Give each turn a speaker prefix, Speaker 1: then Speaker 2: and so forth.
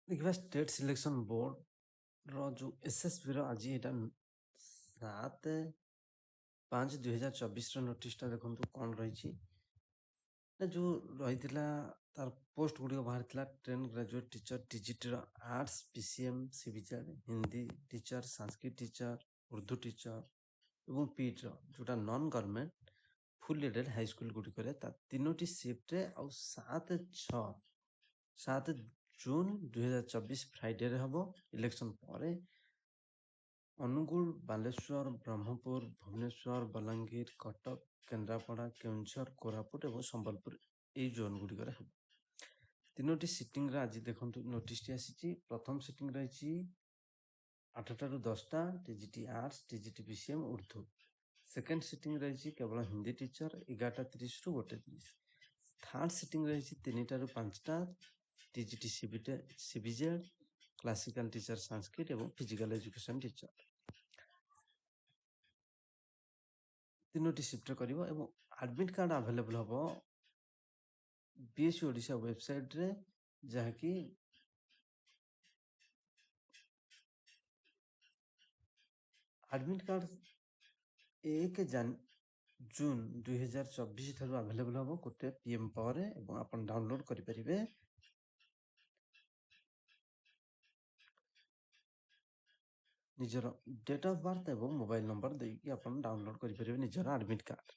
Speaker 1: देखिए state selection board रो जो SSB रो आज एटा 7/5/2024 रो नोटिस टा देखंतु कोन रहिछि ना जो रहितिला तार पोस्ट गुडी बाहरतिला ट्रेन ग्रेजुएट टीचर टीजीटी रो आर्ट्स पीसीएम सीबीचआर Hindi teacher Sanskrit teacher Urdu teacher एवं पीट रो जोटा non government full aided high school गुडी करे ता तीनोटी शिफ्ट रे आ 7 जून 2024 फ्राइडे रे हबो इलेक्शन परे अनुगुल बालेश्वर ब्रह्मपुर भुवनेश्वर बलांगीर कटक केन्द्रापड़ा केउझर कोरापुट और संबलपुर এই জোন গুড়িকরে হব তিনোটি সিটিং রে আজি দেখন্তু নোটিসটি আসিছি প্রথম সিটিং রয়েছে 8টা রু 10টা TGT arts TGT PCM Urdu second sitting রয়েছে কেবল হিন্দি টিচর 11:30 রু 1:30 থার্ড সিটিং রয়েছে 3টা রু 5টা টিজিটি সিবিজেড ক্লাসিক্যাল টিচর সংস্কৃত এবং ফিজিক্যাল এডুকেশন টিচর তিনোটি শিফ্ট করিব এবং আডমিট কার্ড আভেলেবল হব बीएससी ओडिशा वेबसाइट रे जहाँकि एडमिट कार्ड 1 जून 2024 ठारू अवेलेबल हम गोटे पीएम पावर एवं आपण डाउनलोड करें निजर डेट ऑफ बर्थ एवं मोबाइल नंबर देकी आपण डाउनलोड करें निजर एडमिट कार्ड